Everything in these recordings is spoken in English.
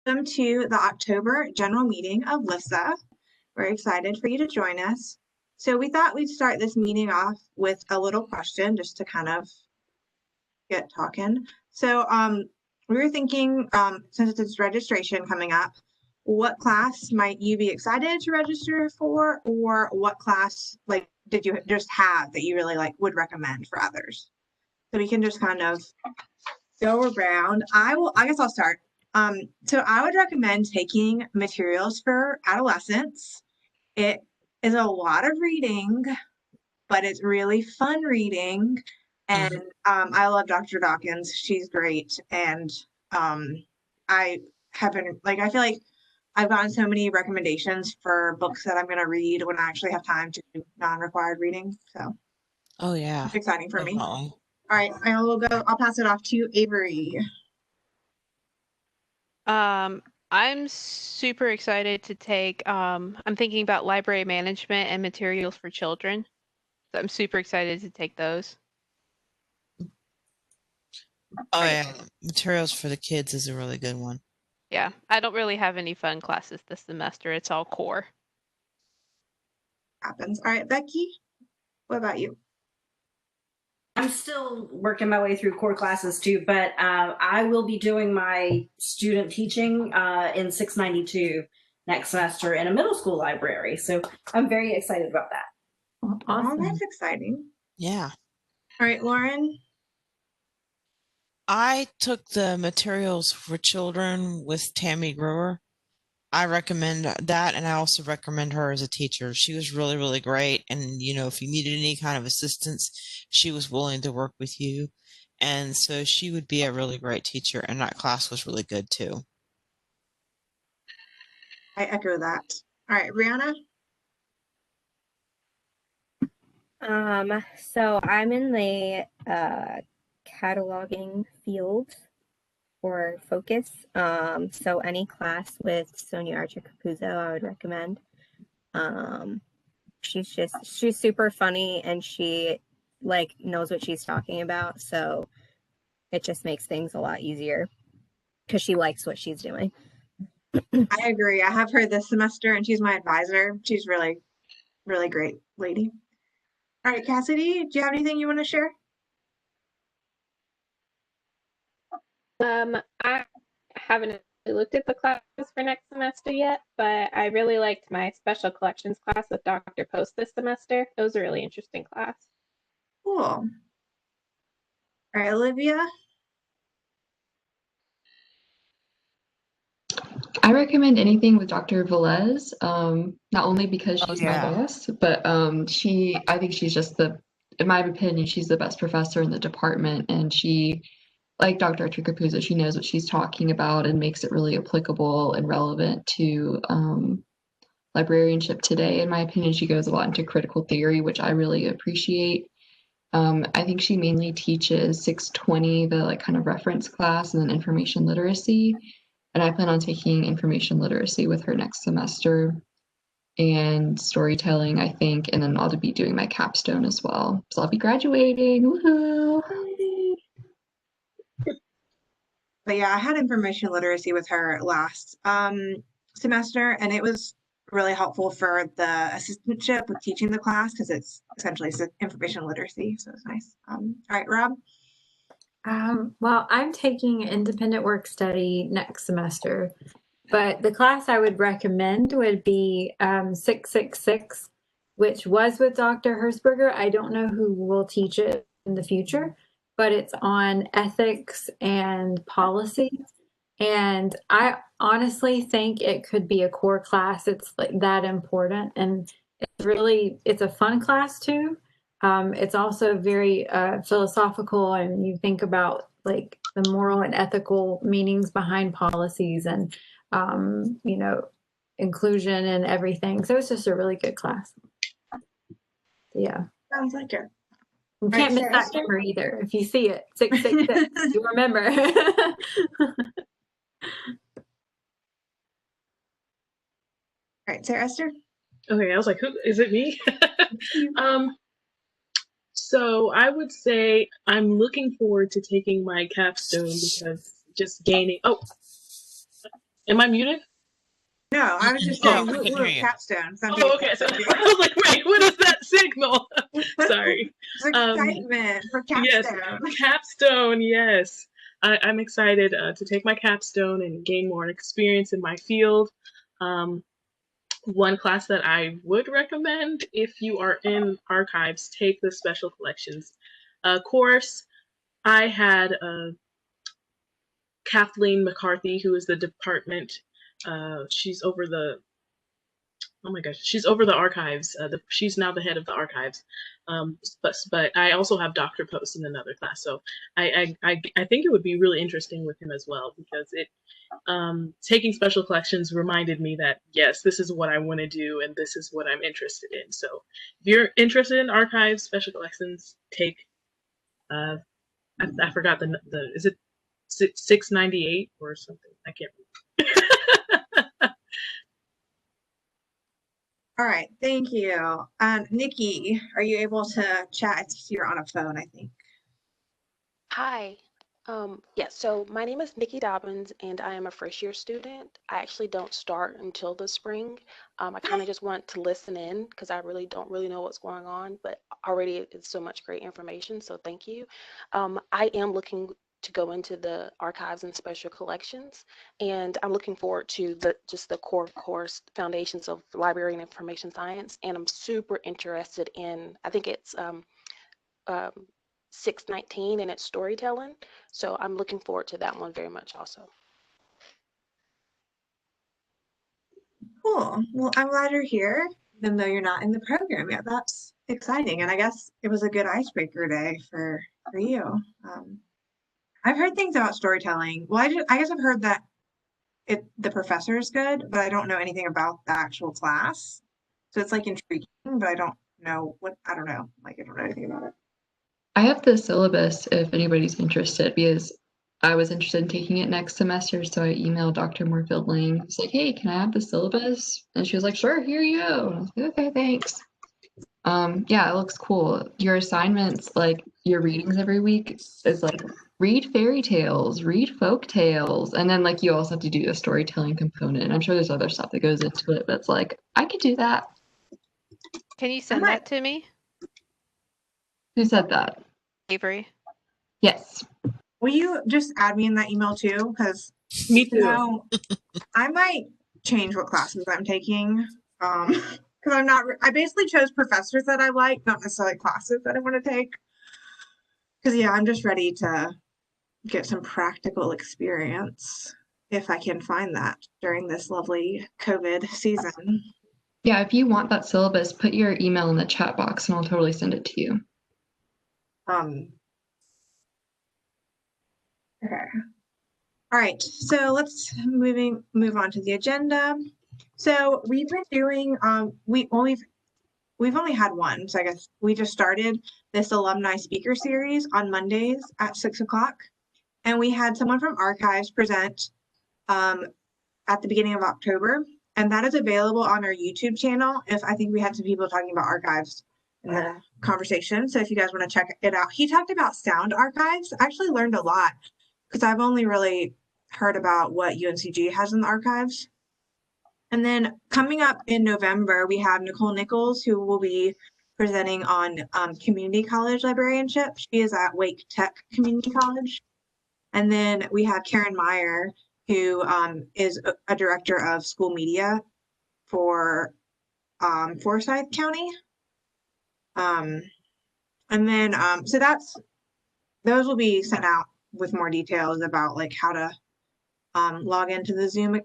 Welcome to the October general meeting of LISSA. We're excited for you to join us. So we thought we'd start this meeting off with a little question just to kind of get talking. So we were thinking, since it's registration coming up, what class might you be excited to register for, or what class did you just have that you really would recommend for others? So we can just kind of go around. I guess I'll start. So I would recommend taking materials for adolescents. It is a lot of reading, but it's really fun reading. And I love Dr. Dawkins. She's great. And I haven't, I feel like I've gotten so many recommendations for books that I'm going to read when I actually have time to do non-required reading. So Oh yeah, it's exciting for me. definitely. All right, I'll pass it off to Avery. I'm super excited to take, I'm thinking about library management and materials for children. So I'm super excited to take those. Oh yeah, materials for the kids is a really good one. Yeah, I don't really have any fun classes this semester. It's all core. Happens. All right, Becky, what about you? I'm still working my way through core classes too, but I will be doing my student teaching in 692 next semester in a middle school library. So I'm very excited about that. Awesome. Oh, that's exciting. Yeah. All right, Lauren. I took the materials for children with Tammy Brewer. I recommend that, and I also recommend her as a teacher. She was really, really great, and if you needed any kind of assistance, she was willing to work with you, and so she would be a really great teacher, and that class was really good too. I echo that. All right, Brianna. So I'm in the cataloging field or focus. So any class with Sonia Archer Capuzzo, I would recommend. She's super funny, and she knows what she's talking about. So it just makes things a lot easier because she likes what she's doing. I agree. I have her this semester, and she's my advisor. She's really, really great lady. All right, Cassidy, do you have anything you want to share? I haven't looked at the classes for next semester yet, but I really liked my special collections class with Dr. Post this semester. It was a really interesting class. Cool. All right, Olivia. I recommend anything with Dr. Velez, not only because she's my boss, but I think she's just in my opinion, she's the best professor in the department, and she, like Dr. Archer Capuzzo, she knows what she's talking about and makes it really applicable and relevant to librarianship today. In my opinion, she goes a lot into critical theory, which I really appreciate. I think she mainly teaches 620, the kind of reference class, and then information literacy. And I plan on taking information literacy with her next semester and storytelling, I think, and then I'll be doing my capstone as well. So I'll be graduating. Woohoo! But yeah, I had information literacy with her last semester, and it was really helpful for the assistantship with teaching the class because it's essentially information literacy. So it's nice. All right, Rob. Well, I'm taking independent work study next semester, but the class I would recommend would be 666, which was with Dr. Herzberger. I don't know who will teach it in the future, but it's on ethics and policy. And I honestly think it could be a core class. It's that important. And it's a fun class too. It's also very philosophical, and you think about the moral and ethical meanings behind policies and, inclusion and everything. So it's just a really good class. Yeah. Sounds like it. You can't miss that number either. If you see it, 666, you remember. All right, Sarah Esther. Okay, I was like, who is it? Me? So I would say I'm looking forward to taking my capstone because just gaining. Oh, Am I muted? No, I was just No, saying we couldn't we're hear you. capstone. Oh, okay. So I was like, wait, what is that signal? Sorry. It's excitement for Yes, capstone. capstone. Yes, I'm excited to take my capstone and gain more experience in my field. One class that I would recommend if you are in archives, take the special collections course. I had Kathleen McCarthy, who is the department. She's over the oh my gosh, she's over the archives. She's now the head of the archives. But I also have Dr. Post in another class, so I think it would be really interesting with him as well, because it taking special collections reminded me that yes, this is what I want to do and this is what I'm interested in. So if you're interested in archives, special collections, take I forgot the is it 698 or something? I can't remember. All right, thank you. Nikki, are you able to chat? You're on a phone, I think. Hi. Yeah, so my name is Nikki Dobbins, and I am a first year student. I actually don't start until the spring. I kind of just want to listen in because I really don't really know what's going on, but already it's so much great information, so thank you. I am looking to go into the archives and special collections, and I'm looking forward to the core course, Foundations of Library and Information Science, and I'm super interested in, I think it's um, 619 and it's storytelling. So I'm looking forward to that one very much also. Cool. Well, I'm glad you're here, even though you're not in the program yet. That's exciting. And I guess it was a good icebreaker day for you. I've heard things about storytelling. Well, I guess I've heard that the professor is good, but I don't know anything about the actual class. So it's like intriguing, but I don't know I don't know. Like, I don't know anything about it. I have the syllabus if anybody's interested, because I was interested in taking it next semester, so I emailed Dr. Moorfield-Lang. I was like, hey, can I have the syllabus? And she was like, sure, here you go. And I was like, okay, thanks. Yeah, it looks cool. Your assignments, like your readings every week, is like read fairy tales, read folk tales, and then like you also have to do a storytelling component. And I'm sure there's other stuff that goes into it, but it's like, I could do that. Can you send that to me, Who said that? Avery? Yes. Will you just add me in that email too? Because Me too. I might change what classes I'm taking. Because I basically chose professors that I like, not necessarily classes that I want to take. Because yeah, I'm just ready to get some practical experience if I can find that during this lovely COVID season. Yeah, if you want that syllabus, put your email in the chat box and I'll totally send it to you. Okay. All right, so let's move on to the agenda. So we've been doing we've only had one, so I guess we just started this alumni speaker series on Mondays at 6 o'clock, and we had someone from archives present at the beginning of October, and that is available on our YouTube channel. I think we had some people talking about archives in the conversation, so if you guys want to check it out. He talked about sound archives. I actually learned a lot because I've only really heard about what UNCG has in the archives. And then coming up in November, we have Nicole Nichols, who will be presenting on community college librarianship. She is at Wake Tech Community College. And then we have Karen Meyer, who is a director of school media for Forsyth County. And then, so those will be sent out with more details about like how to log into the Zoom.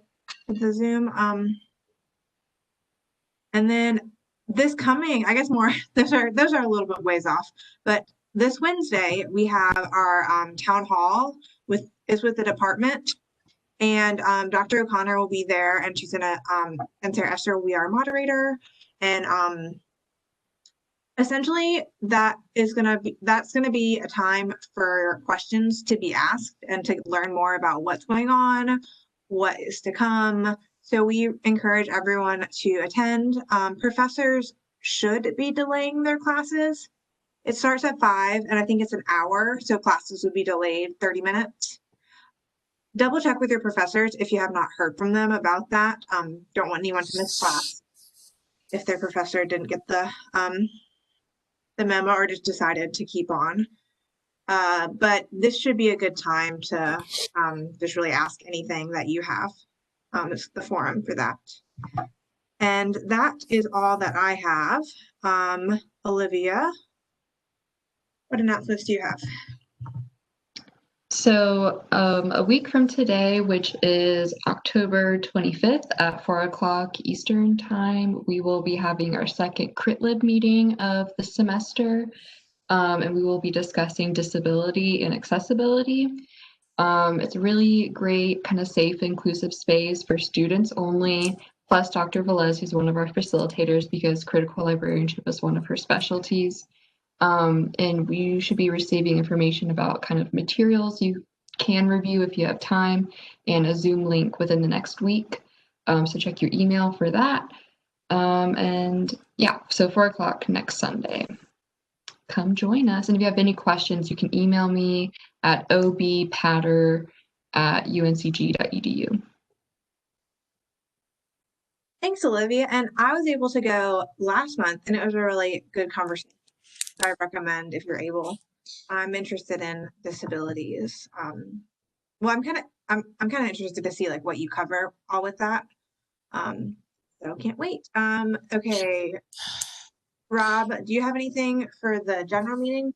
And then this coming, I guess more, those are a little bit ways off, but this Wednesday we have our town hall with the department, and Dr. O'Connor will be there, and she's gonna and Sarah Esther will be our moderator, and essentially that's gonna be a time for questions to be asked and to learn more about what's going on, what is to come. So we encourage everyone to attend. Professors should be delaying their classes. It starts at 5 and I think it's an hour, so classes would be delayed 30 minutes. double check with your professors if you have not heard from them about that. Don't want anyone to miss class if their professor didn't get the memo or just decided to keep on. But this should be a good time to just really ask anything that you have. It's the forum for that. And that is all that I have. Olivia, what announcements do you have? So a week from today, which is October 25th at 4 o'clock Eastern time, we will be having our second Crit Lib meeting of the semester, and we will be discussing disability and accessibility. It's a really great, kind of safe, inclusive space for students only, plus Dr. Velez, who's one of our facilitators, because critical librarianship is one of her specialties. And we should be receiving information about kind of materials you can review if you have time, and a Zoom link within the next week. So check your email for that. And yeah, so 4 o'clock next Sunday. Come join us. And if you have any questions, you can email me at obpatter@uncg.edu. Thanks, Olivia. And I was able to go last month, and it was a really good conversation. I recommend if you're able. I'm interested in disabilities. Well, I'm kind of interested to see like what you cover all with that. So can't wait. Okay, Rob, do you have anything for the general meeting?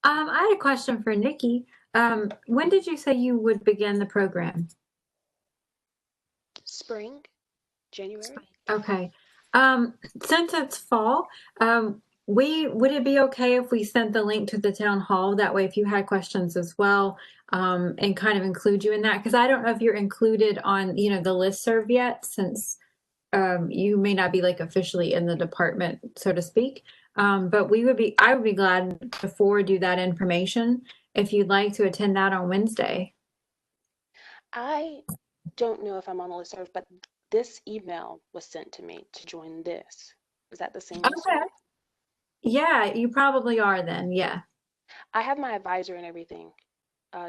I had a question for Nikki. When did you say you would begin the program? Spring, January. Okay. Since it's fall, would it be okay if we sent the link to the town hall? That way, if you had questions as well, and kind of include you in that, because I don't know if you're included on, the listserv yet, since you may not be like officially in the department, so to speak. But I would be glad to forward you that information if you'd like to attend that on Wednesday. I don't know if I'm on the listserv, but this email was sent to me to join this. Is that the same listserv? Okay. Yeah, you probably are then. Yeah. I have my advisor and everything.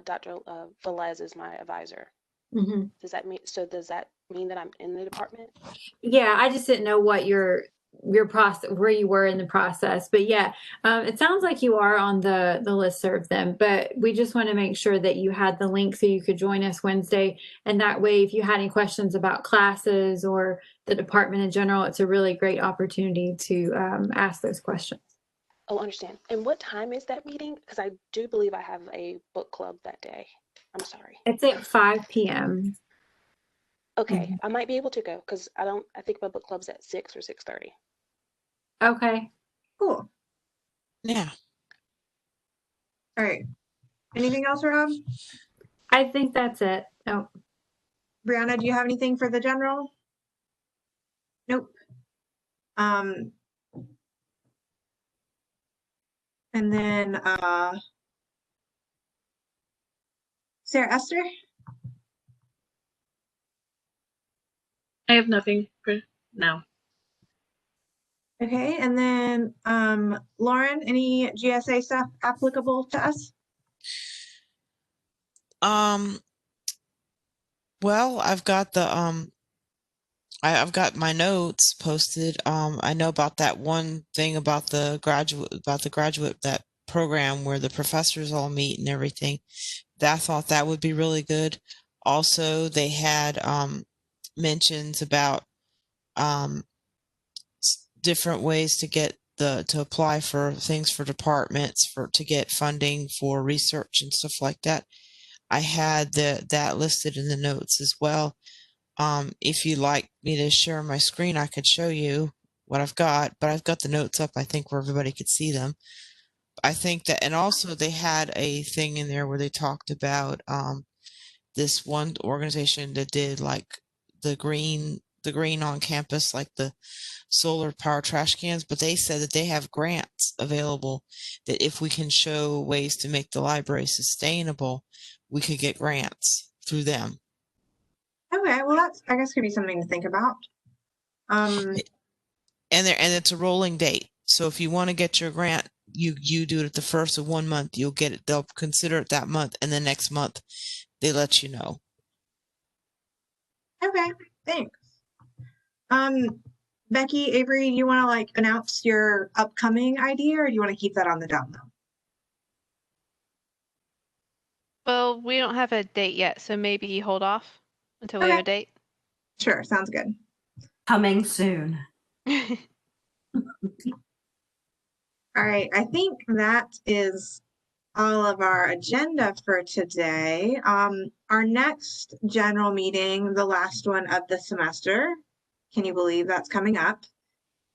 Dr. Velez is my advisor. Mm-hmm. Does that mean that I'm in the department? Yeah, I just didn't know what your process, where you were in the process. But yeah, it sounds like you are on the listserv then. But we just want to make sure that you had the link so you could join us Wednesday. And that way, if you had any questions about classes or the department in general, it's a really great opportunity to ask those questions. Oh, understand. And what time is that meeting? Because I do believe I have a book club that day. I'm sorry. It's at 5 p.m. Okay, I might be able to go because I think my book club's at 6 or 6:30. Okay. Cool. Yeah. All right. Anything else, Rob? I think that's it. Oh, Brianna, do you have anything for the general? Nope. And then Sarah Esther? I have nothing for now. Okay, and then Lauren, any GSA stuff applicable to us? Well, I've got the I've got my notes posted. I know about that one thing about the graduate that program where the professors all meet and everything. I thought that would be really good. Also, they had mentions about different ways to get to apply for things for departments to get funding for research and stuff like that. I had that listed in the notes as well. If you'd like me to share my screen, I could show you what I've got, but I've got the notes up, I think, where everybody could see them. I think that, and also they had a thing in there where they talked about this one organization that did like the green on campus, like the solar power trash cans, but they said that they have grants available that if we can show ways to make the library sustainable, we could get grants through them. Okay, well that's, I guess, could be something to think about. And it's a rolling date. So if you want to get your grant, you do it at the first of 1 month, you'll get it. They'll consider it that month, and the next month they let you know. Okay, thanks. Becky, Avery, do you want to like announce your upcoming idea, or do you want to keep that on the down low? Well, we don't have a date yet, so maybe hold off until we have a date. Sure, sounds good. Coming soon. All right, I think that is all of our agenda for today. Our next general meeting, the last one of the semester, can you believe that's coming up,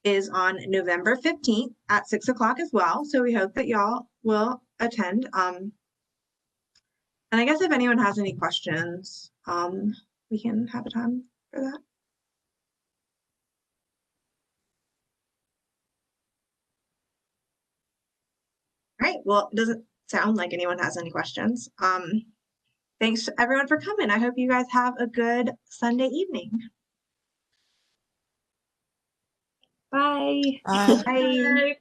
is on November 15th at 6 o'clock as well. So we hope that y'all will attend. And I guess if anyone has any questions, we can have a time for that. All right, well, it doesn't sound like anyone has any questions. Thanks everyone for coming. I hope you guys have a good Sunday evening. Bye. Bye. Bye.